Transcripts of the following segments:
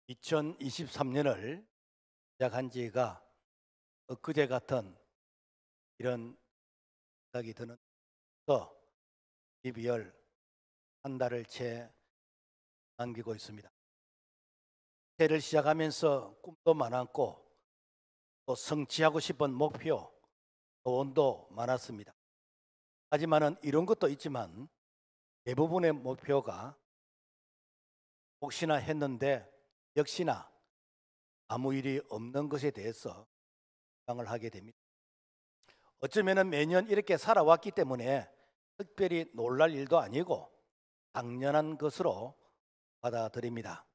2023년을 시작한 지가 엊그제 같은 이런 생각이 드는 또 12월 한 달을 채 남기고 있습니다. 새해를 시작하면서 꿈도 많았고 또 성취하고 싶은 목표, 소원도 많았습니다. 하지만은 이런 것도 있지만 대부분의 목표가 혹시나 했는데 역시나 아무 일이 없는 것에 대해서 생각을 하게 됩니다. 어쩌면은 매년 이렇게 살아왔기 때문에 특별히 놀랄 일도 아니고 당연한 것으로 받아들입니다.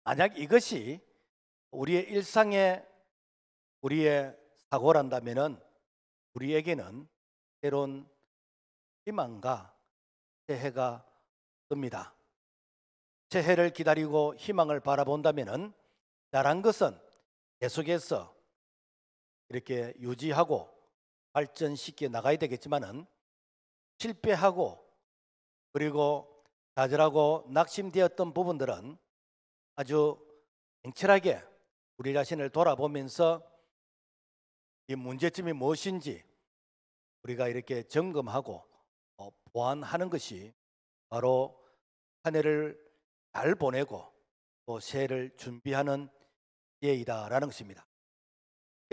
만약 이것이 우리의 일상의 우리의 사고란다면은 우리에게는 새로운 희망과 새해가 옵니다. 새해를 기다리고 희망을 바라본다면은 잘한 것은 계속해서 이렇게 유지하고 발전시켜 나가야 되겠지만은 실패하고 그리고 좌절하고 낙심되었던 부분들은 아주 냉철하게 우리 자신을 돌아보면서 이 문제점이 무엇인지 우리가 이렇게 점검하고 보완하는 것이 바로 한 해를 잘 보내고 또 새해를 준비하는 예이다라는 것입니다.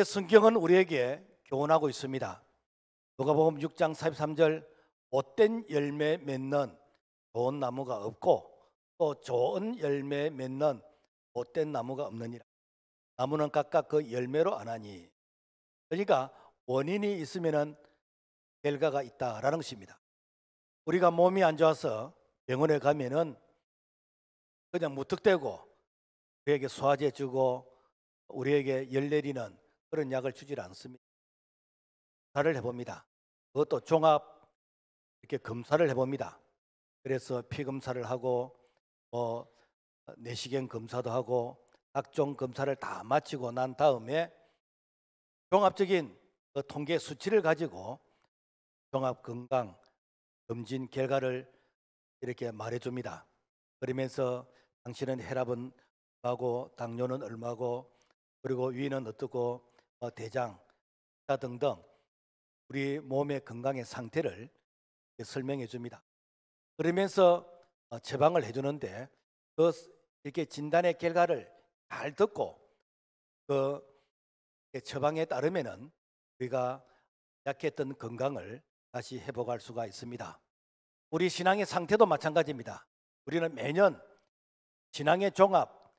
성경은 우리에게 교훈하고 있습니다. 누가복음 6장 43절 못된 열매 맺는 좋은 나무가 없고 또 좋은 열매 맺는 못된 나무가 없느니라. 나무는 각각 그 열매로 아나니. 그러니까 원인이 있으면은 결과가 있다라는 것입니다. 우리가 몸이 안 좋아서 병원에 가면은 그냥 무턱대고 우리에게 소화제 주고 우리에게 열 내리는 그런 약을 주질 않습니다. 검사를 해봅니다. 그것도 종합 이렇게 검사를 해봅니다. 그래서 피 검사를 하고 뭐 내시경 검사도 하고 각종 검사를 다 마치고 난 다음에 종합적인 그 통계 수치를 가지고 종합 건강 검진 결과를 이렇게 말해줍니다. 그러면서 당신은 혈압은 얼마고 당뇨는 얼마고 그리고 위는 어떻고 대장 등등 우리 몸의 건강의 상태를 설명해 줍니다. 그러면서 처방을 해주는데 그 이렇게 진단의 결과를 잘 듣고 그 처방에 따르면은 우리가 약했던 건강을 다시 회복할 수가 있습니다. 우리 신앙의 상태도 마찬가지입니다. 우리는 매년 신앙의 종합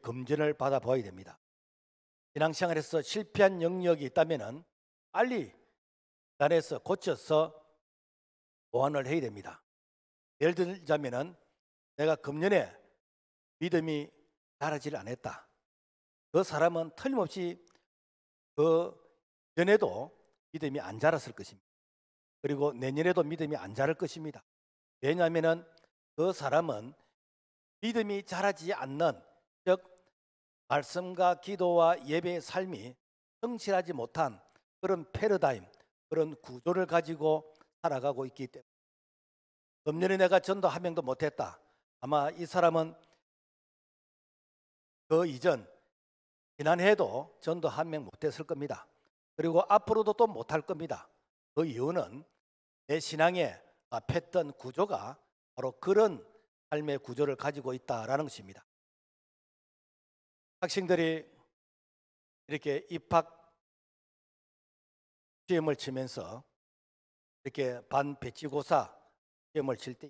검진을 받아봐야 됩니다. 신앙생활에서 실패한 영역이 있다면은 빨리 단에서 고쳐서 보완을 해야 됩니다. 예를 들자면은 내가 금년에 믿음이 자라지를 않았다. 그 사람은 틀림없이 그 전에도 믿음이 안 자랐을 것입니다. 그리고 내년에도 믿음이 안 자랄 것입니다. 왜냐하면은 그 사람은 믿음이 자라지 않는 즉 말씀과 기도와 예배의 삶이 성실하지 못한 그런 패러다임, 그런 구조를 가지고 살아가고 있기 때문에 금년에 내가 전도 한 명도 못했다. 아마 이 사람은 그 이전 지난해에도 전도 한 명 못했을 겁니다. 그리고 앞으로도 또 못할 겁니다. 그 이유는 내 신앙의 패턴 구조가 바로 그런 삶의 구조를 가지고 있다라는 것입니다. 학생들이 이렇게 입학 시험을 치면서 이렇게 반 배치고사 시험을 칠 때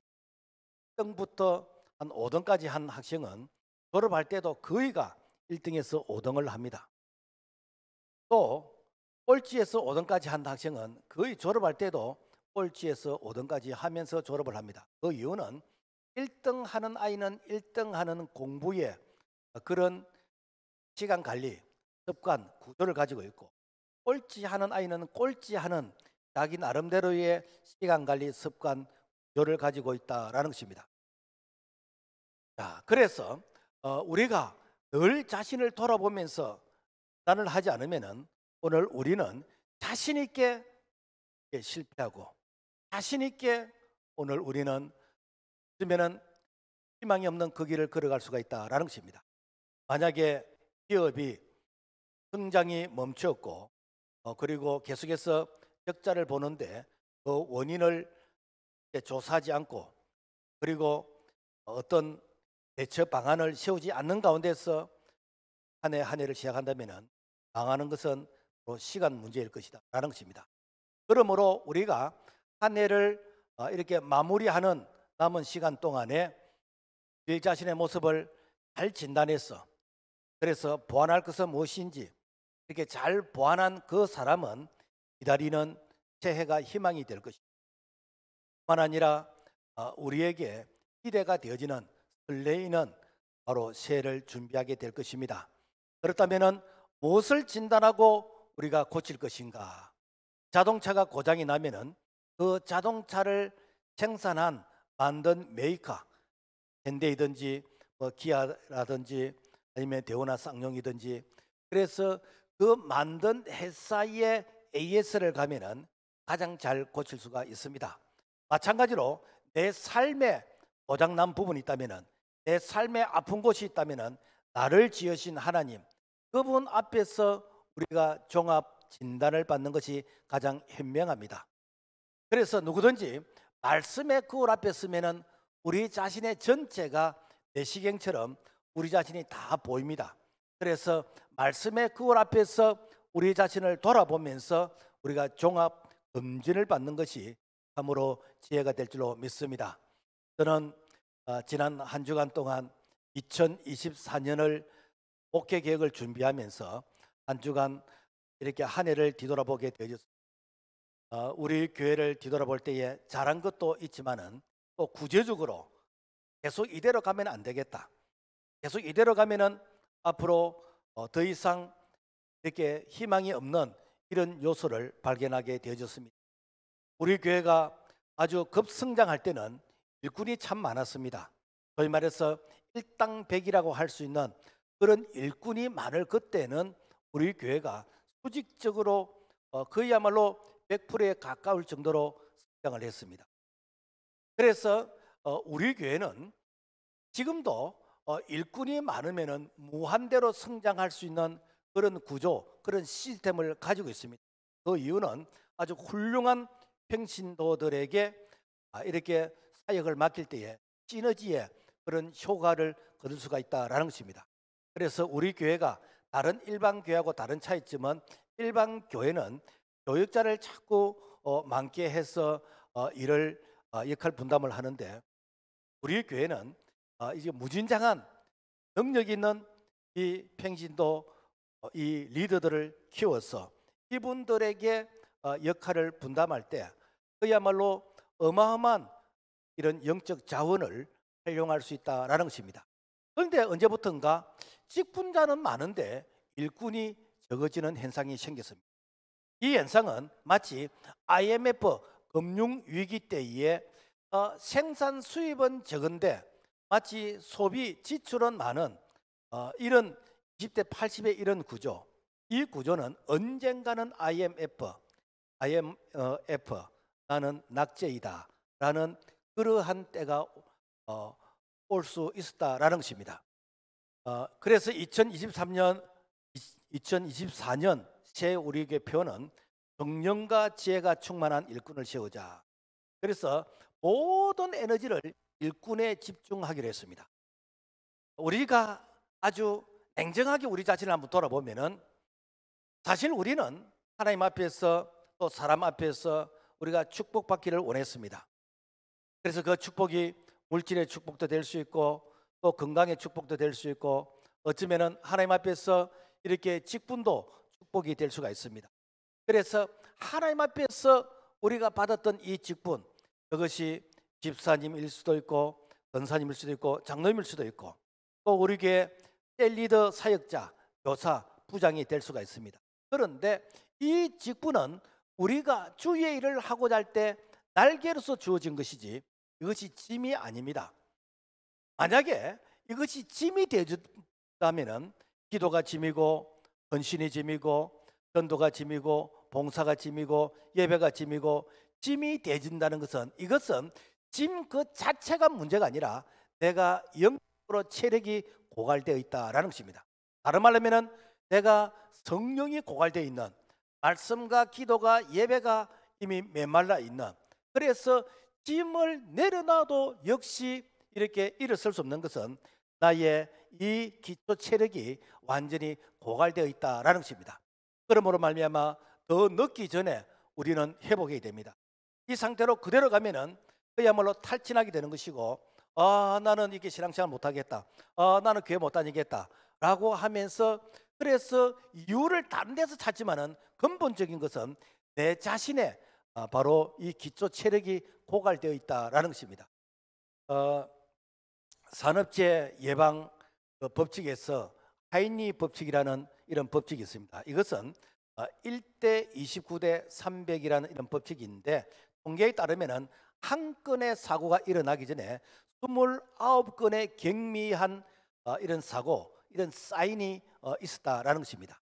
1등부터 한 5등까지 한 학생은 졸업할 때도 거의가 1등에서 5등을 합니다. 또 꼴찌에서 5등까지 한 학생은 거의 졸업할 때도 꼴찌에서 5등까지 하면서 졸업을 합니다. 그 이유는 1등 하는 아이는 1등 하는 공부에 그런 시간 관리, 습관, 구조를 가지고 있고 꼴찌 하는 아이는 꼴찌 하는 자기 나름대로의 시간 관리, 습관, 구조를 가지고 있다라는 것입니다. 자, 그래서 우리가 늘 자신을 돌아보면서 판단을 하지 않으면은 오늘 우리는 자신 있게 실패하고 자신 있게 오늘 우리는 그러면은 희망이 없는 그 길을 걸어갈 수가 있다라는 것입니다. 만약에 기업이 성장이 멈췄고 그리고 계속해서 적자를 보는데 그 원인을 조사하지 않고 그리고 어떤 대처 방안을 세우지 않는 가운데서 한 해 한 해를 시작한다면 망하는 것은 바로 시간 문제일 것이다 라는 것입니다. 그러므로 우리가 한 해를 이렇게 마무리하는 남은 시간 동안에 내 자신의 모습을 잘 진단해서 그래서 보완할 것은 무엇인지 이렇게 잘 보완한 그 사람은 기다리는 새해가 희망이 될 것입니다. 뿐만 아니라 우리에게 기대가 되어지는 설레이는 바로 새해를 준비하게 될 것입니다. 그렇다면 무엇을 진단하고 우리가 고칠 것인가? 자동차가 고장이 나면은 그 자동차를 생산한 만든 메이커, 현대이든지 기아라든지 아니면 대우나 쌍용이든지 그래서 그 만든 회사의 AS를 가면은 가장 잘 고칠 수가 있습니다. 마찬가지로 내 삶에 고장난 부분이 있다면은 내 삶에 아픈 곳이 있다면은 나를 지으신 하나님 그분 앞에서 우리가 종합 진단을 받는 것이 가장 현명합니다. 그래서 누구든지 말씀의 거울 앞에 서면은 우리 자신의 전체가 내시경처럼 우리 자신이 다 보입니다. 그래서 말씀의 거울 앞에서 우리 자신을 돌아보면서 우리가 종합 검진을 받는 것이 참으로 지혜가 될 줄로 믿습니다. 저는 지난 한 주간 동안 2024년을 목회 계획을 준비하면서 한 주간 이렇게 한 해를 뒤돌아보게 되었습니다. 우리 교회를 뒤돌아볼 때에 잘한 것도 있지만은 또 구체적으로 계속 이대로 가면 안 되겠다. 계속 이대로 가면은 앞으로 더 이상 이렇게 희망이 없는 이런 요소를 발견하게 되어졌습니다. 우리 교회가 아주 급성장할 때는 일꾼이 참 많았습니다. 소위 말해서 일당백이라고 할 수 있는 그런 일꾼이 많을 그때는 우리 교회가 수직적으로 그야말로 100%에 가까울 정도로 성장을 했습니다. 그래서 우리 교회는 지금도 일꾼이 많으면 무한대로 성장할 수 있는 그런 구조, 그런 시스템을 가지고 있습니다. 그 이유는 아주 훌륭한 평신도들에게 이렇게 사역을 맡길 때에 시너지의 그런 효과를 거둘 수가 있다라는 것입니다. 그래서 우리 교회가 다른 일반 교회하고 다른 차이점은 일반 교회는 교역자를 자꾸 많게 해서 일을 역할 분담을 하는데 우리 교회는 이제 무진장한 능력 있는 이 평신도 이 리더들을 키워서 이분들에게 역할을 분담할 때 그야말로 어마어마한 이런 영적 자원을 활용할 수 있다라는 것입니다. 그런데 언제부턴가 직분자는 많은데 일꾼이 적어지는 현상이 생겼습니다. 이 현상은 마치 IMF 금융위기 때에 생산 수입은 적은데 마치 소비 지출은 많은 이런 20대 80의 이런 구조. 이 구조는 언젠가는 IMF 나는 낙제이다 라는 그러한 때가 올 수 있었다라는 것입니다. 그래서 2024년 새 우리 교회 표는 정령과 지혜가 충만한 일꾼을 세우자. 그래서 모든 에너지를 일꾼에 집중하기로 했습니다. 우리가 아주 냉정하게 우리 자신을 한번 돌아보면은 사실 우리는 하나님 앞에서 또 사람 앞에서 우리가 축복받기를 원했습니다. 그래서 그 축복이 물질의 축복도 될 수 있고 또 건강의 축복도 될 수 있고 어쩌면은 하나님 앞에서 이렇게 직분도 축복이 될 수가 있습니다. 그래서 하나님 앞에서 우리가 받았던 이 직분 그것이 집사님일 수도 있고 권사님일 수도 있고 장로님일 수도 있고 또 우리 교회 셀리더 사역자 교사 부장이 될 수가 있습니다. 그런데 이 직분은 우리가 주의 일을 하고자 할 때 날개로서 주어진 것이지 이것이 짐이 아닙니다. 만약에 이것이 짐이 되어준다면 기도가 짐이고 헌신이 짐이고 전도가 짐이고 봉사가 짐이고 예배가 짐이고 짐이 되어준다는 것은 이것은 짐 그 자체가 문제가 아니라 내가 영적으로 체력이 고갈되어 있다라는 것입니다. 다른 말로 하면은 내가 성령이 고갈되어 있는, 말씀과 기도가 예배가 이미 메말라 있는, 그래서 짐을 내려놔도 역시 이렇게 일어설 수 없는 것은 나의 이 기초 체력이 완전히 고갈되어 있다라는 것입니다. 그러므로 말미암아 더 늦기 전에 우리는 회복해야 됩니다. 이 상태로 그대로 가면은 그야말로 탈진하게 되는 것이고, 나는 이렇게 신앙생활 못하겠다, 나는 교회 못 다니겠다 라고 하면서, 그래서 이유를 다른 데서 찾지만은 근본적인 것은 내 자신의 바로 이 기초 체력이 고갈되어 있다라는 것입니다. 산업재해 예방 법칙에서 하이니 법칙이라는 이런 법칙이 있습니다. 이것은 1대 29대 300이라는 이런 법칙인데, 통계에 따르면은 한 건의 사고가 일어나기 전에 29건의 경미한 이런 사고, 이런 사인이 있었다라는 것입니다.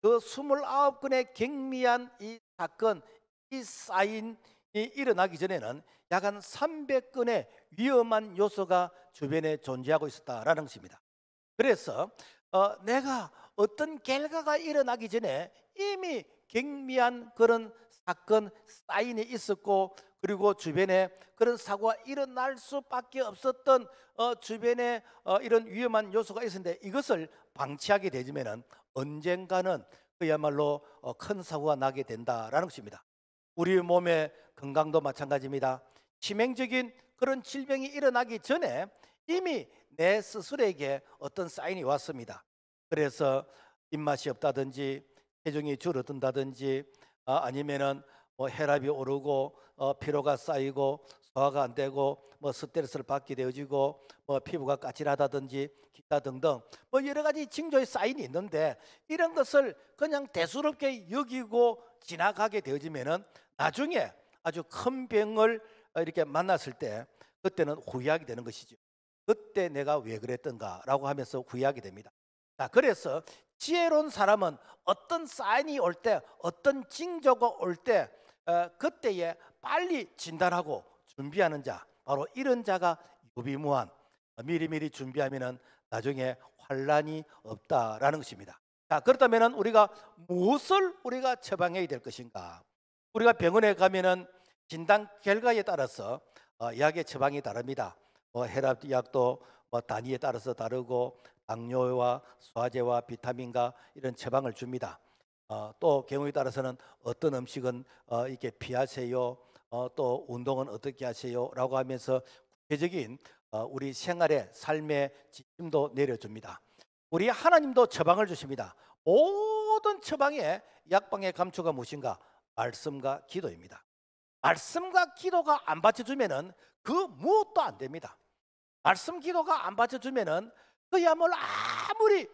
그 29건의 경미한 이 사건, 이 사인이 일어나기 전에는 약 한 300건의 위험한 요소가 주변에 존재하고 있었다라는 것입니다. 그래서 내가 어떤 결과가 일어나기 전에 이미 경미한 그런 사건, 사인이 있었고, 그리고 주변에 그런 사고가 일어날 수밖에 없었던 주변에 이런 위험한 요소가 있었는데, 이것을 방치하게 되면 언젠가는 그야말로 큰 사고가 나게 된다라는 것입니다. 우리 몸의 건강도 마찬가지입니다. 치명적인 그런 질병이 일어나기 전에 이미 내 스스로에게 어떤 사인이 왔습니다. 그래서 입맛이 없다든지, 체중이 줄어든다든지, 아니면은 혈압이 오르고 피로가 쌓이고 소화가 안 되고 스트레스를 받게 되어지고 피부가 까칠하다든지 기타 등등 여러 가지 징조의 사인이 있는데, 이런 것을 그냥 대수롭게 여기고 지나가게 되어지면은 나중에 아주 큰 병을 이렇게 만났을 때, 그때는 후회하게 되는 것이죠. 그때 내가 왜 그랬던가라고 하면서 후회하게 됩니다. 자, 그래서 지혜로운 사람은 어떤 사인이 올 때, 어떤 징조가 올 때 그때에 빨리 진단하고 준비하는 자, 바로 이런 자가 유비무한, 미리미리 준비하면은 나중에 환란이 없다라는 것입니다. 자, 그렇다면은 우리가 무엇을 우리가 처방해야 될 것인가? 우리가 병원에 가면은 진단 결과에 따라서 약의 처방이 다릅니다. 혈압 약도 단위에 따라서 다르고, 당뇨와 소화제와 비타민과 이런 처방을 줍니다. 또 경우에 따라서는 어떤 음식은 이렇게 피하세요, 또 운동은 어떻게 하세요 라고 하면서 구체적인 우리 생활의 삶의 지침도 내려줍니다. 우리 하나님도 처방을 주십니다. 모든 처방의 약방의 감초가 무엇인가? 말씀과 기도입니다. 말씀과 기도가 안 받쳐주면은 그 무엇도 안 됩니다. 말씀 기도가 안 받쳐주면은 그야말로 아무리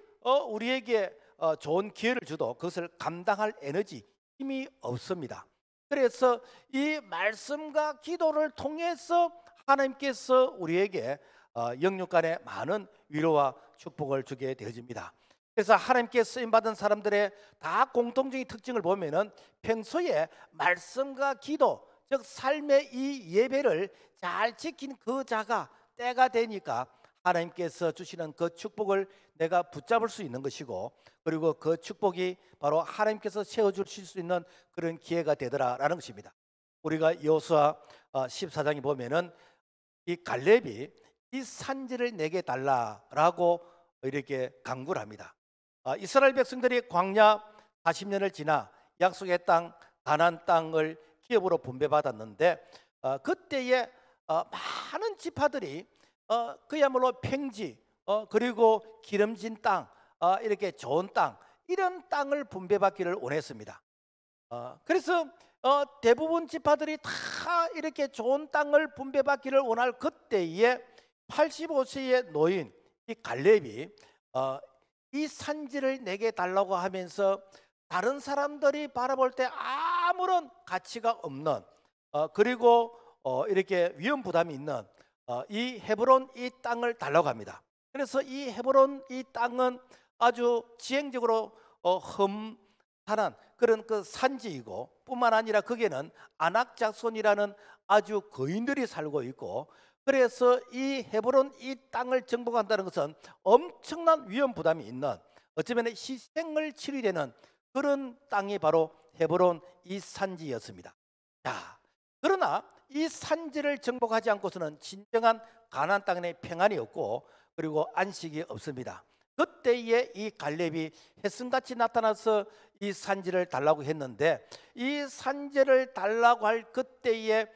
우리에게 좋은 기회를 줘도 그것을 감당할 에너지, 힘이 없습니다. 그래서 이 말씀과 기도를 통해서 하나님께서 우리에게 영육간에 많은 위로와 축복을 주게 되어집니다. 그래서 하나님께 쓰임받은 사람들의 다 공통적인 특징을 보면은 평소에 말씀과 기도, 즉 삶의 이 예배를 잘 지킨 그 자가 때가 되니까 하나님께서 주시는 그 축복을 내가 붙잡을 수 있는 것이고, 그리고 그 축복이 바로 하나님께서 세워주실 수 있는 그런 기회가 되더라라는 것입니다. 우리가 여호수아 14장에 보면은 이 갈렙이 이 산지를 내게 달라라고 이렇게 간구를 합니다. 이스라엘 백성들이 광야 40년을 지나 약속의 땅 가나안 땅을 기업으로 분배받았는데, 그때에 많은 지파들이 그야말로 평지, 그리고 기름진 땅, 이렇게 좋은 땅, 이런 땅을 분배받기를 원했습니다. 그래서 대부분 지파들이 다 이렇게 좋은 땅을 분배받기를 원할 그때에 85세의 노인 이 갈렙이 이 산지를 내게 달라고 하면서 다른 사람들이 바라볼 때 아무런 가치가 없는, 그리고 이렇게 위험 부담이 있는 이 헤브론 이 땅을 달라고 합니다. 그래서 이 헤브론 이 땅은 아주 지형적으로 험난한 그런 그 산지이고, 뿐만 아니라 거기에는 아낙 자손이라는 아주 거인들이 살고 있고, 그래서 이 헤브론 이 땅을 정복한다는 것은 엄청난 위험 부담이 있는, 어쩌면 희생을 치르야 되는 그런 땅이 바로 헤브론 이 산지였습니다. 자, 그러나 이 산지를 정복하지 않고서는 진정한 가나안 땅에 평안이 없고 그리고 안식이 없습니다. 그때에 이 갈렙이 햇승같이 나타나서 이 산지를 달라고 했는데, 이 산지를 달라고 할 그때에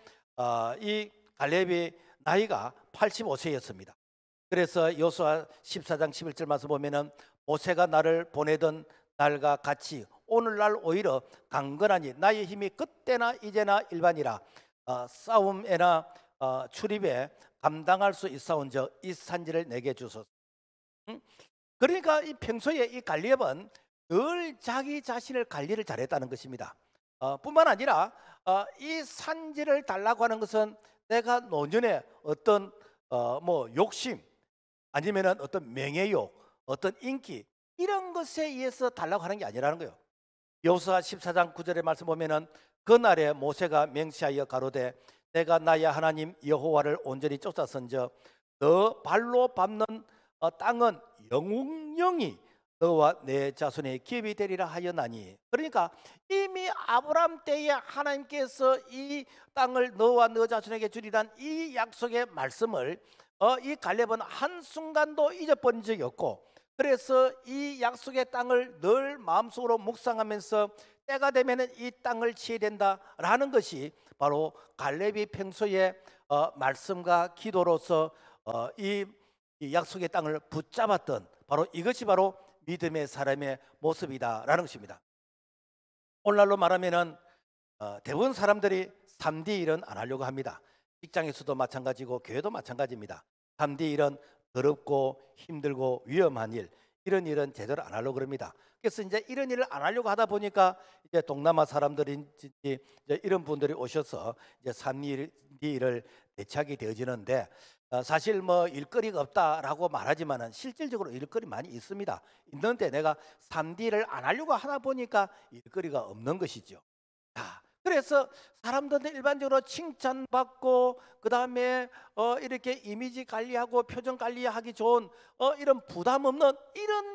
이 갈렙이 나이가 85세였습니다. 그래서 여호수아 14장 11절 말씀 보면은 모세가 나를 보내던 날과 같이 오늘날 오히려 강건하니 나의 힘이 그때나 이제나 일반이라. 싸움에나 출입에 감당할 수 있사온즉 이 산지를 내게 주소서. 그러니까 이 평소에 이 갈렙은 늘 자기 자신을 관리를 잘했다는 것입니다. 뿐만 아니라 이 산지를 달라고 하는 것은 내가 노년에 어떤 뭐 욕심 아니면은 어떤 명예욕, 어떤 인기 이런 것에 의해서 달라고 하는 게 아니라는 거예요. 여호수아 14장 9절의 말씀 보면은 그날에 모세가 맹세하여 가로되 내가 나의 하나님 여호와를 온전히 쫓아선저 너 발로 밟는 땅은 영웅령이 너와 내 자손의 기업이 되리라 하였나니. 그러니까 이미 아브라함 때에 하나님께서 이 땅을 너와 너 자손에게 주리란 이 약속의 말씀을 이 갈렙은 한순간도 잊어버린 적이 없고, 그래서 이 약속의 땅을 늘 마음속으로 묵상하면서 때가 되면 이 땅을 취해야 된다라는 것이 바로 갈렙이 평소에 말씀과 기도로서 이 약속의 땅을 붙잡았던 바로 이것이 바로 믿음의 사람의 모습이다라는 것입니다. 오늘날로 말하면은 대부분 사람들이 3D 일은 안 하려고 합니다. 직장에서도 마찬가지고 교회도 마찬가지입니다. 3D 일은 더럽고 힘들고 위험한 일, 이런 일은 제대로 안 하려고 그럽니다. 그래서 이제 이런 일을 안 하려고 하다 보니까 이제 동남아 사람들인지 이제 이런 분들이 오셔서 이제 3D 일을 대체하게 되어지는데, 사실 뭐 일거리가 없다라고 말하지만은 실질적으로 일거리 많이 있습니다. 있는데 내가 3D를 안 하려고 하다 보니까 일거리가 없는 것이죠. 자, 그래서 사람들은 일반적으로 칭찬받고 그다음에 이렇게 이미지 관리하고 표정 관리하기 좋은 이런 부담 없는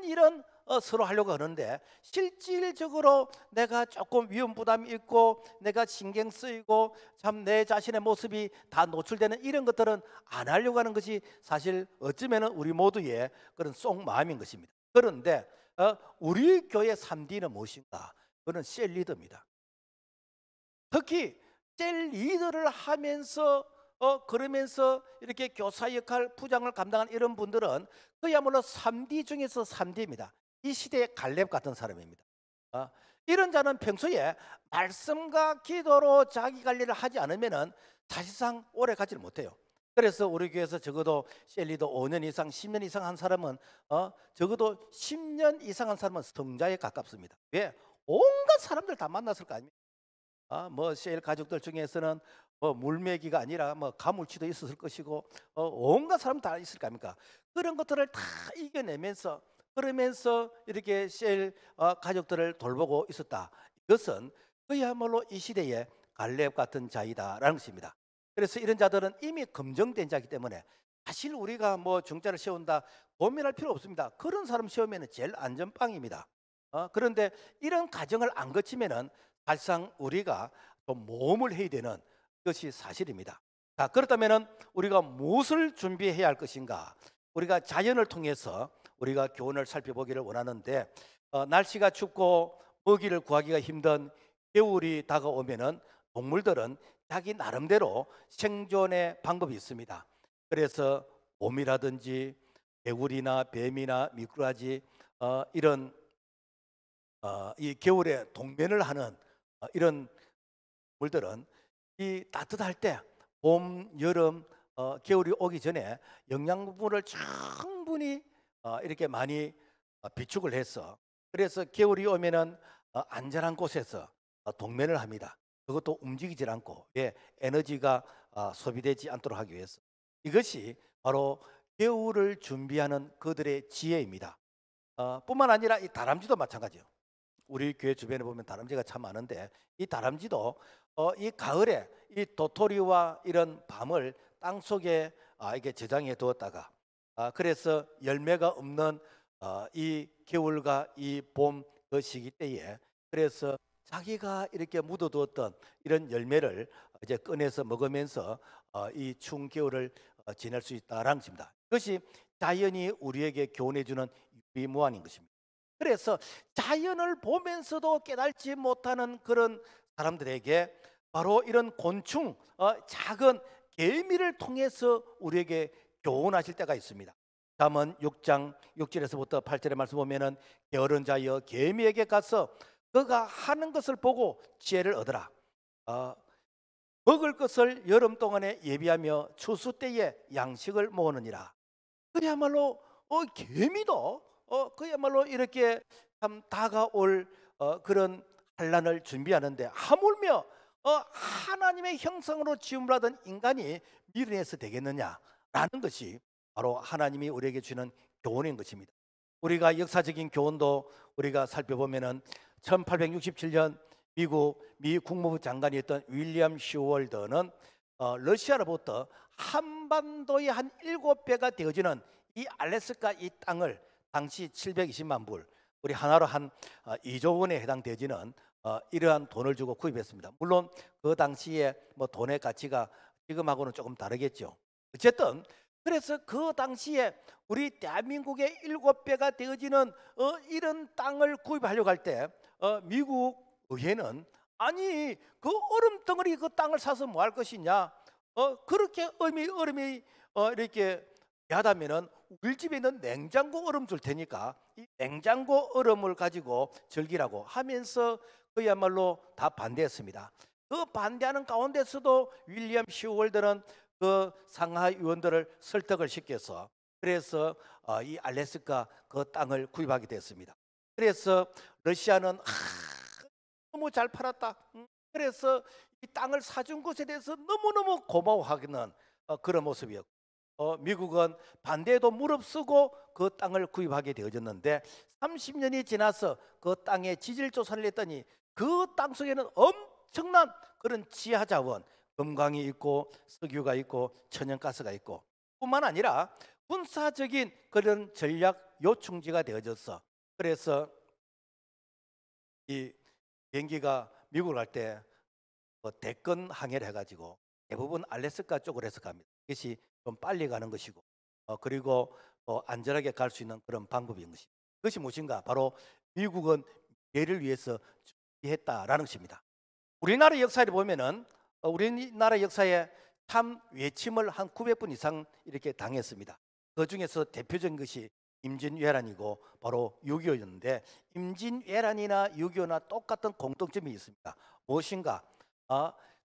이런 서로 하려고 하는데, 실질적으로 내가 조금 위험 부담이 있고 내가 신경 쓰이고 참 내 자신의 모습이 다 노출되는 이런 것들은 안 하려고 하는 것이 사실 어쩌면 우리 모두의 그런 속마음인 것입니다. 그런데 우리 교회 3D는 무엇인가? 그는 셀 리더입니다. 특히 셀 리더를 하면서 그러면서 이렇게 교사 역할, 부장을 감당한 이런 분들은 그야말로 3D 중에서 3D입니다. 이 시대의 갈렙 같은 사람입니다. 이런 자는 평소에 말씀과 기도로 자기 관리를 하지 않으면은 사실상 오래 가지를 못해요. 그래서 우리 교회에서 적어도 셀리도 5년 이상, 10년 이상 한 사람은 적어도 10년 이상 한 사람은 성자에 가깝습니다. 왜? 온갖 사람들 다 만났을 거 아닙니까? 뭐 셀 가족들 중에서는 뭐 물매기가 아니라 뭐 가물치도 있었을 것이고 온갖 사람 다 있을 거 아닙니까? 그런 것들을 다 이겨내면서 그러면서 이렇게 셀 가족들을 돌보고 있었다. 이것은 그야말로 이 시대의 갈렙 같은 자이다라는 것입니다. 그래서 이런 자들은 이미 검증된 자이기 때문에 사실 우리가 뭐 중자를 세운다 고민할 필요 없습니다. 그런 사람 세우면 제일 안전빵입니다. 그런데 이런 과정을 안 거치면은 사실상 우리가 좀 모험을 해야 되는 것이 사실입니다. 자, 그렇다면은 우리가 무엇을 준비해야 할 것인가? 우리가 자연을 통해서 우리가 교훈을 살펴보기를 원하는데, 날씨가 춥고 먹이를 구하기가 힘든 겨울이 다가오면은 동물들은 자기 나름대로 생존의 방법이 있습니다. 그래서 곰이라든지 개구리나 뱀이나 미꾸라지 이런 이 겨울에 동면을 하는 이런 물들은 이 따뜻할 때 봄, 여름, 겨울이 오기 전에 영양분을 충분히 이렇게 많이 비축을 해서, 그래서 겨울이 오면은 안전한 곳에서 동면을 합니다. 그것도 움직이질 않고, 에너지가 소비되지 않도록 하기 위해서. 이것이 바로 겨울을 준비하는 그들의 지혜입니다. 뿐만 아니라 이 다람쥐도 마찬가지예요. 우리 교회 주변에 보면 다람쥐가 참 많은데 이 다람쥐도 이 가을에 이 도토리와 이런 밤을 땅 속에 이게 저장해 두었다가 그래서 열매가 없는 이 겨울과 이 봄 그 시기 때에 그래서 자기가 이렇게 묻어두었던 이런 열매를 이제 꺼내서 먹으면서 이 추운 겨울을 지낼 수 있다라는 것입니다. 그것이 자연이 우리에게 교훈해주는 유비무환인 것입니다. 그래서 자연을 보면서도 깨달지 못하는 그런 사람들에게 바로 이런 곤충, 작은 개미를 통해서 우리에게 교훈하실 때가 있습니다. 잠언 6장 6절에서부터 8절의 말씀 보면은 게으른 자여 개미에게 가서 그가 하는 것을 보고 지혜를 얻으라. 먹을 것을 여름 동안에 예비하며 추수 때에 양식을 모으느니라. 그야말로 개미도 그야말로 이렇게 참 다가올 그런 환란을 준비하는데 하물며 하나님의 형상으로 지음을 받은 인간이 미련해서 되겠느냐라는 것이 바로 하나님이 우리에게 주는 교훈인 것입니다. 우리가 역사적인 교훈도 우리가 살펴보면은 1867년 미국 미 국무부 장관이었던 윌리엄 쇼월더는 러시아로부터 한반도의 한 7배가 되어지는 이 알래스카 이 땅을 당시 720만 불, 우리 하나로 한 2조 원에 해당되지는 이러한 돈을 주고 구입했습니다. 물론 그 당시에 뭐 돈의 가치가 지금하고는 조금 다르겠죠. 어쨌든 그래서 그 당시에 우리 대한민국의 7배가 되어지는 이런 땅을 구입하려고 할 때 미국 의회는 아니 그 얼음덩어리 그 땅을 사서 뭐 할 것이냐, 그렇게 얼음이 이렇게 야다면은 우리 집에 있는 냉장고 얼음 줄 테니까 이 냉장고 얼음을 가지고 즐기라고 하면서 그야말로 다 반대했습니다. 그 반대하는 가운데서도 윌리엄 시월드는 그 상하 의원들을 설득을 시켜서 그래서 이 알래스카 그 땅을 구입하게 됐습니다. 그래서 러시아는 너무 잘 팔았다. 그래서 이 땅을 사준 것에 대해서 너무너무 고마워하는 그런 모습이었고 미국은 반대에도 무릅쓰고 그 땅을 구입하게 되어졌는데 30년이 지나서 그 땅에 지질 조사를 했더니 그 땅 속에는 엄청난 그런 지하 자원, 금광이 있고 석유가 있고 천연가스가 있고 뿐만 아니라 군사적인 그런 전략 요충지가 되어졌어. 그래서 이 비행기가 미국을 갈 때 대권 항해를 해가지고 대부분 알래스카 쪽으로 해서 갑니다. 이것이 좀 빨리 가는 것이고 그리고 안전하게 갈 수 있는 그런 방법인 것입니다. 그것이 무엇인가? 바로 미국은 미래를 위해서 준비했다라는 것입니다. 우리나라 역사를 보면은 우리나라 역사에 참 외침을 한 900번 이상 이렇게 당했습니다. 그 중에서 대표적인 것이 임진왜란이고 바로 6.25였는데 임진왜란이나 6.25나 똑같은 공통점이 있습니다. 무엇인가?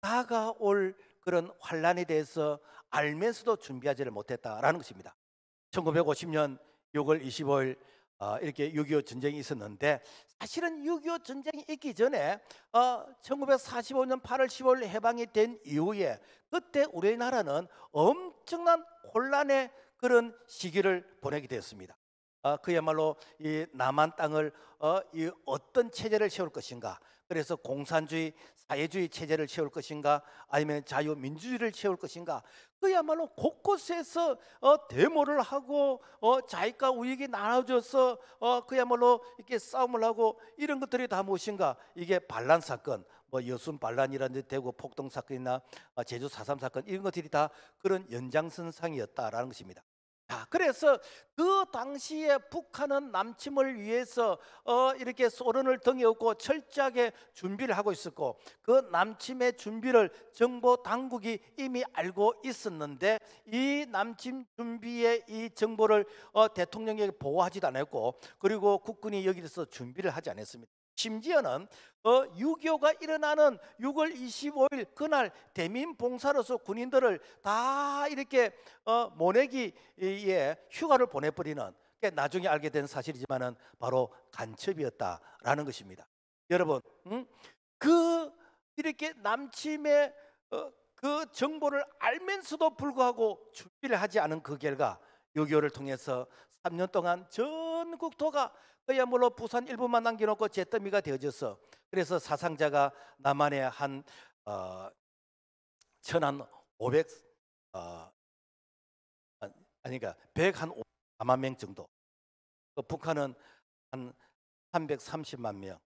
다가올 그런 환란에 대해서 알면서도 준비하지를 못했다라는 것입니다. 1950년 6월 25일 이렇게 6.25 전쟁이 있었는데 사실은 6.25 전쟁이 있기 전에 1945년 8월 15일 해방이 된 이후에 그때 우리나라는 엄청난 혼란의 그런 시기를 보내게 되었습니다. 그야말로 이 남한 땅을 이 어떤 체제를 세울 것인가, 그래서 공산주의, 사회주의 체제를 세울 것인가 아니면 자유민주주의를 세울 것인가, 그야말로 곳곳에서 데모를 하고 자익과 우익이 나눠져서 그야말로 이렇게 싸움을 하고 이런 것들이 다 무엇인가, 이게 반란 사건, 뭐 여순 반란이라든지 대구 폭동 사건이나 제주 4.3 사건 이런 것들이 다 그런 연장선상이었다라는 것입니다. 그래서 그 당시에 북한은 남침을 위해서 이렇게 소련을 등에 업고 철저하게 준비를 하고 있었고 그 남침의 준비를 정보 당국이 이미 알고 있었는데 이 남침 준비의 이 정보를 대통령에게 보고하지도 않았고 그리고 국군이 여기서 준비를 하지 않았습니다. 심지어는 6.25가 일어나는 6월 25일 그날 대민 봉사로서 군인들을 다 이렇게 모내기에 휴가를 보내버리는, 나중에 알게 된 사실이지만은 바로 간첩이었다라는 것입니다. 여러분, 그 이렇게 남침의 그 정보를 알면서도 불구하고 준비를 하지 않은 그 결과 6.25를 통해서 3년 동안 전 국토가 그야말로 부산 일부만 남겨놓고 잿더미가 되어져서 그래서 사상자가 남한에 한 1,500 아니 그러니까 104만 명 정도. 북한은 한 330만 명.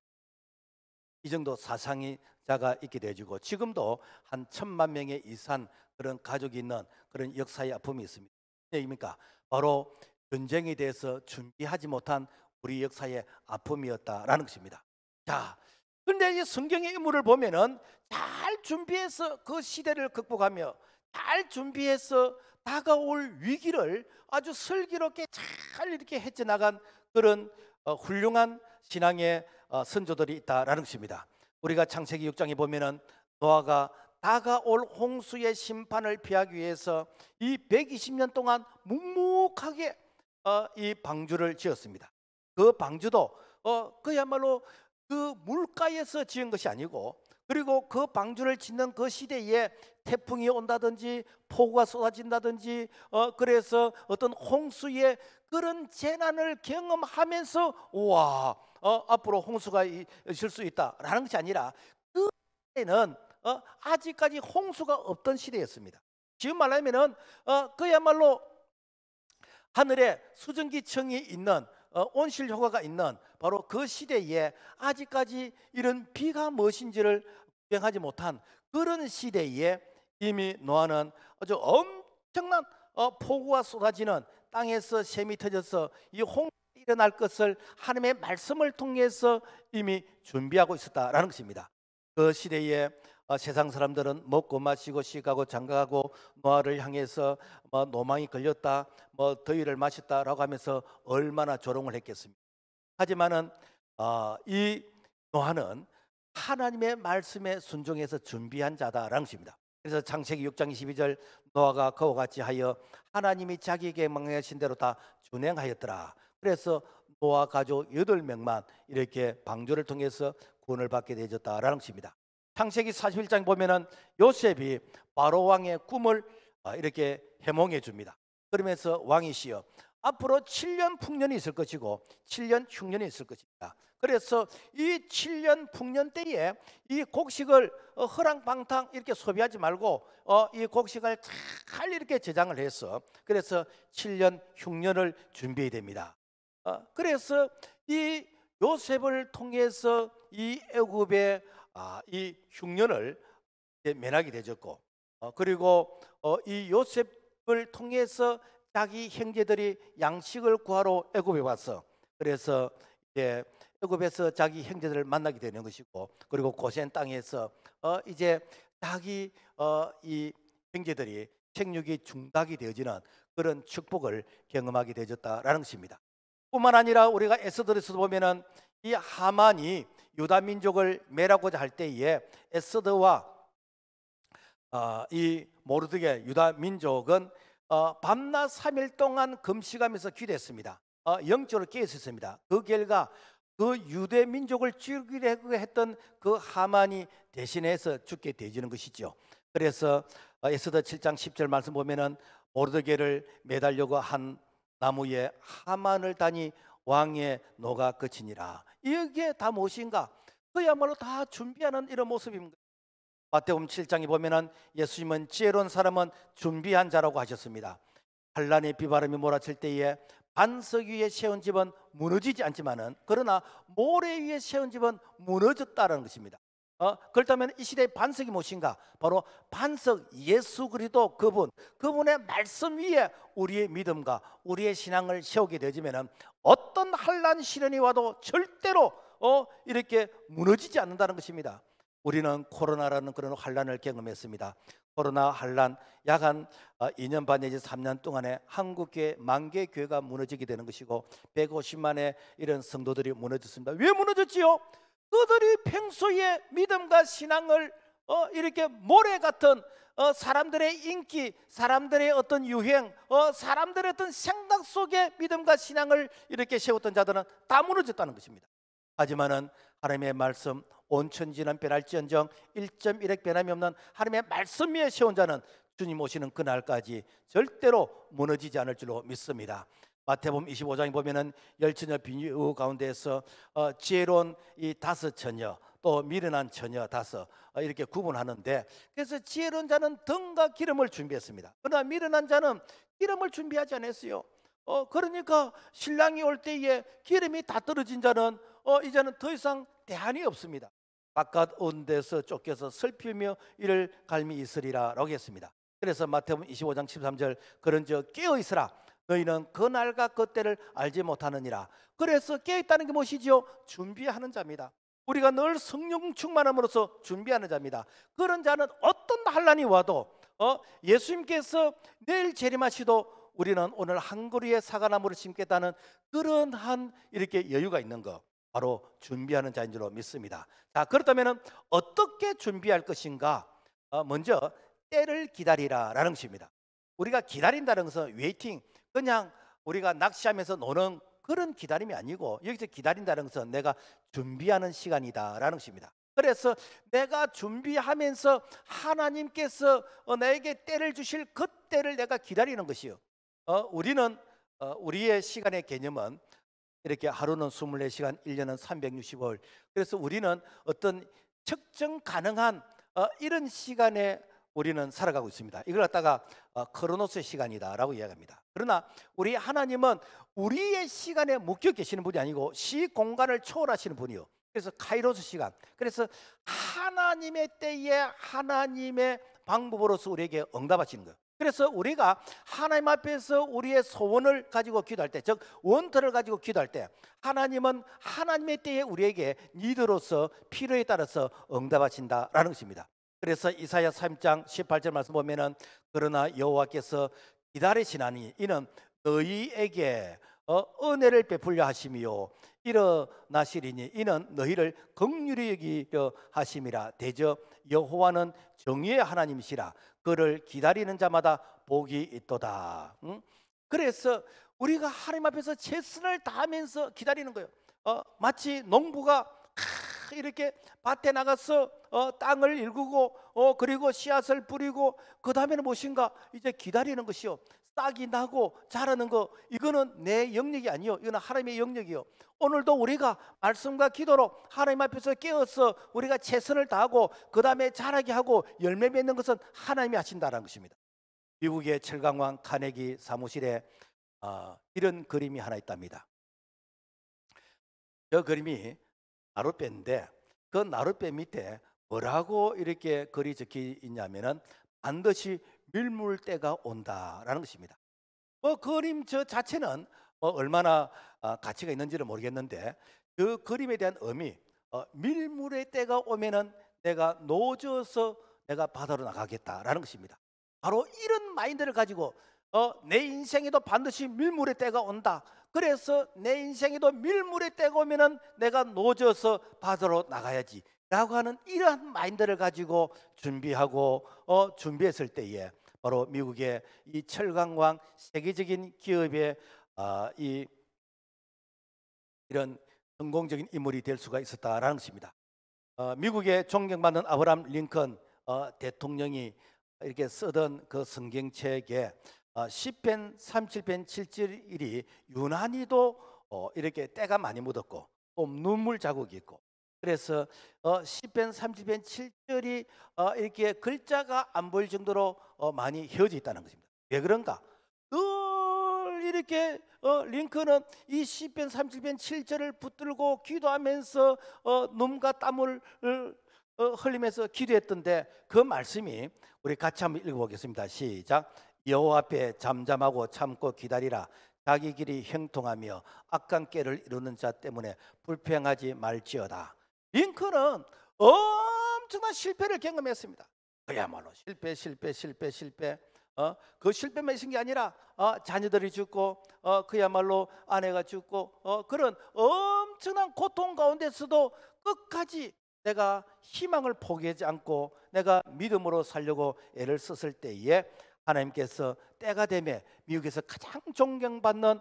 이 정도 사상자가 있게 되어지고 지금도 한 1,000만 명의 이상 그런 가족이 있는 그런 역사의 아픔이 있습니다. 무슨 얘기입니까? 바로 전쟁에 대해서 준비하지 못한 우리 역사의 아픔이었다라는 것입니다. 자, 그런데 이 성경의 인물을 보면은 잘 준비해서 그 시대를 극복하며 잘 준비해서 다가올 위기를 아주 슬기롭게 잘 이렇게 헤쳐나간 그런 훌륭한 신앙의 선조들이 있다라는 것입니다. 우리가 창세기 6장에 보면은 노아가 다가올 홍수의 심판을 피하기 위해서 이 120년 동안 묵묵하게 이 방주를 지었습니다. 그 방주도 그야말로 그 물가에서 지은 것이 아니고, 그리고 그 방주를 짓는 그 시대에 태풍이 온다든지 폭우가 쏟아진다든지 그래서 어떤 홍수의 그런 재난을 경험하면서 와 앞으로 홍수가 있을 수 있다라는 것이 아니라 그 시대는 아직까지 홍수가 없던 시대였습니다. 지금 말하면은 그야말로 하늘에 수증기층이 있는 온실 효과가 있는 바로 그 시대에 아직까지 이런 비가 무엇인지를 구경하지 못한 그런 시대에 이미 노아는 아주 엄청난 폭우가 쏟아지는 땅에서 샘이 터져서 이 홍수가 일어날 것을 하나님의 말씀을 통해서 이미 준비하고 있었다라는 것입니다. 그 시대에 세상 사람들은 먹고 마시고 시가고 장가가고 노아를 향해서 노망이 걸렸다, 더위를 마셨다라고 하면서 얼마나 조롱을 했겠습니까? 하지만은 이 노아는 하나님의 말씀에 순종해서 준비한 자다라는 것입니다. 그래서 창세기 6장 22절 노아가 그와 같이 하여 하나님이 자기에게 명령하신 대로 다 준행하였더라. 그래서 노아 가족 8명만 이렇게 방주를 통해서 구원을 받게 되어졌다라는 것입니다. 창세기 41장 보면은 요셉이 바로 왕의 꿈을 이렇게 해몽해 줍니다. 그러면서 왕이시여 앞으로 7년 풍년이 있을 것이고 7년 흉년이 있을 것입니다. 그래서 이 7년 풍년 때에 이 곡식을 허랑방탕 이렇게 소비하지 말고 이 곡식을 잘 이렇게 저장을 해서 그래서 7년 흉년을 준비해야 됩니다. 그래서 이 요셉을 통해서 이 애굽의 이 흉년을 면하게 되었고, 그리고 이 요셉을 통해서 자기 형제들이 양식을 구하러 애굽에 와서 그래서 이제 애굽에서 자기 형제들을 만나게 되는 것이고, 그리고 고센 땅에서 이제 자기 이 형제들이 생육이 중단이 되어지는 그런 축복을 경험하게 되었다라는 것입니다. 뿐만 아니라 우리가 에스더에서도 보면은 이 하만이 유다 민족을 멸하고자 할 때에 에스더와 이 모르드게 유다 민족은 밤낮 3일 동안 금식하면서 기도했습니다. 영적으로 깨어 있었습니다. 그 결과 그 유대 민족을 죽이려고 했던 그 하만이 대신해서 죽게 되어지는 것이죠. 그래서 에스더 7장 10절 말씀 보면은 모르드게를 매달려고 한 나무에 하만을 다니 왕의 노가 그치니라. 이게 다 무엇인가? 그야말로 다 준비하는 이런 모습입니다. 마태복음 7장에 보면은 예수님은 지혜로운 사람은 준비한 자라고 하셨습니다. 환난의 비바람이 몰아칠 때에 반석 위에 세운 집은 무너지지 않지만은 그러나 모래 위에 세운 집은 무너졌다는 것입니다. 그렇다면 이 시대의 반석이 무엇인가? 바로 반석 예수 그리스도 그분의 말씀 위에 우리의 믿음과 우리의 신앙을 세우게 되지면은 어떤 환난 시련이 와도 절대로 이렇게 무너지지 않는다는 것입니다. 우리는 코로나라는 그런 환난을 경험했습니다. 코로나 환난 약 한 2년 반 내지 3년 동안에 한국교회 10,000개 교회가 무너지게 되는 것이고 150만의 이런 성도들이 무너졌습니다. 왜 무너졌지요? 그들이 평소에 믿음과 신앙을 이렇게 모래 같은 사람들의 인기, 사람들의 어떤 유행, 사람들의 어떤 생각 속에 믿음과 신앙을 이렇게 세웠던 자들은 다 무너졌다는 것입니다. 하지만은 하나님의 말씀 온천지는 변할지언정 1.1획 변함이 없는 하나님의 말씀 위에 세운 자는 주님 오시는 그날까지 절대로 무너지지 않을 줄로 믿습니다. 마태복음 25장에 보면은 10처녀 비유 가운데에서 지혜로운 이 5처녀 또 미련한 처녀 5 이렇게 구분하는데, 그래서 지혜로운 자는 등과 기름을 준비했습니다. 그러나 미련한 자는 기름을 준비하지 않았어요. 그러니까 신랑이 올 때에 기름이 다 떨어진 자는 이제는 더 이상 대안이 없습니다. 바깥 온 데서 쫓겨서 슬피며 이를 갈미 있으리라 라고 했습니다. 그래서 마태복음 25장 13절 그런즉 깨어 있으라 너희는 그 날과 그 때를 알지 못하느니라. 그래서 깨어 있다는 게 무엇이지요? 준비하는 자입니다. 우리가 늘 성령 충만함으로써 준비하는 자입니다. 그런 자는 어떤 환난이 와도 예수님께서 내일 재림하시도 우리는 오늘 한 그루의 사과나무를 심겠다는 그런 한 이렇게 여유가 있는 것, 바로 준비하는 자인 줄로 믿습니다. 자, 그렇다면 어떻게 준비할 것인가? 먼저 때를 기다리라 라는 것입니다. 우리가 기다린다는 것은 웨이팅, 그냥 우리가 낚시하면서 노는 그런 기다림이 아니고, 여기서 기다린다는 것은 내가 준비하는 시간이다 라는 것입니다. 그래서 내가 준비하면서 하나님께서 나에게 때를 주실 그 때를 내가 기다리는 것이요. 우리는 우리의 시간의 개념은 이렇게 하루는 24시간, 1년은 365일. 그래서 우리는 어떤 측정 가능한 이런 시간에 우리는 살아가고 있습니다. 이걸 갖다가 크로노스의 시간이다라고 이야기합니다. 그러나 우리 하나님은 우리의 시간에 묶여 계시는 분이 아니고 시공간을 초월하시는 분이요. 그래서 카이로스 시간. 그래서 하나님의 때에 하나님의 방법으로서 우리에게 응답하시는 거예요. 그래서 우리가 하나님 앞에서 우리의 소원을 가지고 기도할 때, 즉 원터를 가지고 기도할 때, 하나님은 하나님의 때에 우리에게 니드로서 필요에 따라서 응답하신다라는 것입니다. 그래서 이사야 3장 18절 말씀 보면은 그러나 여호와께서 기다리시나니 이는 너희에게 은혜를 베풀려 하심이요 일어나시리니 이는 너희를 긍휼히 여기려 하심이라. 대저 여호와는 정의의 하나님이시라. 그를 기다리는 자마다 복이 있도다. 그래서 우리가 하나님 앞에서 최선을 다하면서 기다리는 거예요. 마치 농부가 이렇게 밭에 나가서 땅을 일구고 그리고 씨앗을 뿌리고 그 다음에는 무엇인가 이제 기다리는 것이요. 싹이 나고 자라는 거, 이거는 내 영역이 아니요, 이거는 하나님의 영역이요. 오늘도 우리가 말씀과 기도로 하나님 앞에서 깨어서 우리가 최선을 다하고 그 다음에 자라게 하고 열매 맺는 것은 하나님이 하신다는 것입니다. 미국의 철강왕 카네기 사무실에 이런 그림이 하나 있답니다. 저 그림이 나룻배인데 그 나룻배 밑에 뭐라고 이렇게 글이 적혀 있냐면은 반드시 밀물 때가 온다라는 것입니다. 그림 저 자체는 얼마나 가치가 있는지를 모르겠는데 그 그림에 대한 의미, 밀물의 때가 오면은 내가 노져서 내가 바다로 나가겠다라는 것입니다. 바로 이런 마인드를 가지고 내 인생에도 반드시 밀물의 때가 온다. 그래서 내 인생에도 밀물의 때가 오면은 내가 노져서 바다로 나가야지 라고 하는 이러한 마인드를 가지고 준비하고 준비했을 때에 바로 미국의 이 철강왕 세계적인 기업의 이런 성공적인 인물이 될 수가 있었다라는 것입니다. 미국의 존경받는 아브라함 링컨 대통령이 이렇게 쓰던 그 성경책에 시편 37편 7절이 유난히도 이렇게 때가 많이 묻었고 또 눈물 자국이 있고, 그래서 시편 37편 7절이 이렇게 글자가 안 보일 정도로 많이 휘어져 있다는 것입니다. 왜 그런가? 늘 이렇게 링컨은 이 시편 37편 7절을 붙들고 기도하면서 눈과 땀을 흘리면서 기도했던데 그 말씀이 우리 같이 한번 읽어보겠습니다. 시작. 여호와 앞에 잠잠하고 참고 기다리라. 자기 길이 형통하며 악한 꾀를 이루는 자 때문에 불평하지 말지어다. 링컨은 엄청난 실패를 경험했습니다. 그야말로 실패. 그 실패만 있은 게 아니라 자녀들이 죽고 그야말로 아내가 죽고 그런 엄청난 고통 가운데서도 끝까지 내가 희망을 포기하지 않고 내가 믿음으로 살려고 애를 썼을 때에 하나님께서 때가 되면 미국에서 가장 존경받는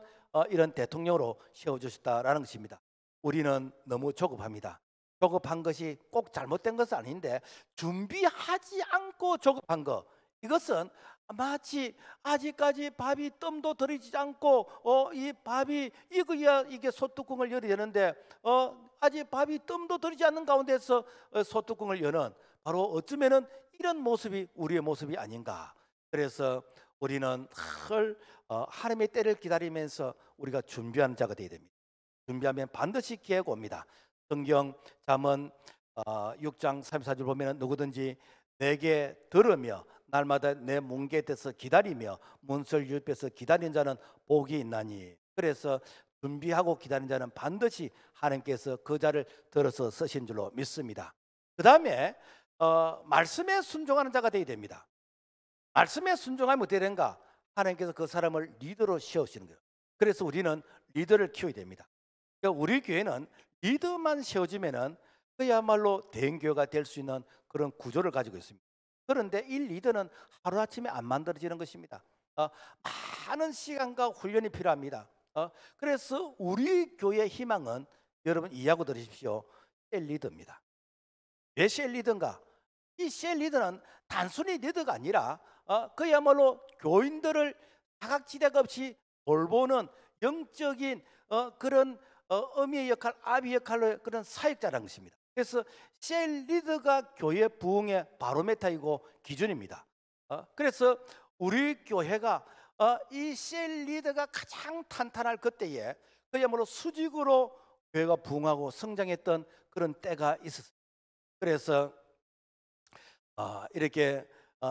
이런 대통령으로 세워주셨다라는 것입니다. 우리는 너무 조급합니다. 조급한 것이 꼭 잘못된 것은 아닌데 준비하지 않고 조급한 것, 이것은 마치 아직까지 밥이 뜸도 들이지 않고 이 밥이 익어야 이게 소뚜껑을 열어야 되는데 아직 밥이 뜸도 들이지 않는 가운데서 소뚜껑을 여는, 바로 어쩌면은 이런 모습이 우리의 모습이 아닌가. 그래서 우리는 늘 하나님의 때를 기다리면서 우리가 준비하는 자가 되어야 됩니다. 준비하면 반드시 기회가 옵니다. 성경 잠언 6장 34절 보면 누구든지 내게 들으며 날마다 내 문곁에서 기다리며 문설 옆에서 기다리는 자는 복이 있나니. 그래서 준비하고 기다리는 자는 반드시 하나님께서 그 자를 들어서 쓰신 줄로 믿습니다. 그 다음에 말씀에 순종하는 자가 되어야 됩니다. 말씀에 순종하면 어떻게 되는가? 하나님께서 그 사람을 리더로 세우시는 거예요. 그래서 우리는 리더를 키워야 됩니다. 그러니까 우리 교회는 리더만 세워지면은 그야말로 대형교회가 될 수 있는 그런 구조를 가지고 있습니다. 그런데 이 리더는 하루아침에 안 만들어지는 것입니다. 많은 시간과 훈련이 필요합니다. 그래서 우리 교회의 희망은, 여러분 이해하고 들으십시오, 셀리더입니다. 왜 셀리더인가? 이 셀리더는 단순히 리더가 아니라 그야말로 교인들을 사각지대가 없이 돌보는 영적인 그런 어미의 역할, 아비 역할로 그런 사역자라는 것입니다. 그래서 셀 리더가 교회 부흥의 바로메타이고 기준입니다. 그래서 우리 교회가 이 셀 리더가 가장 탄탄할 그때에 그야말로 수직으로 교회가 부흥하고 성장했던 그런 때가 있었습니다. 그래서 이렇게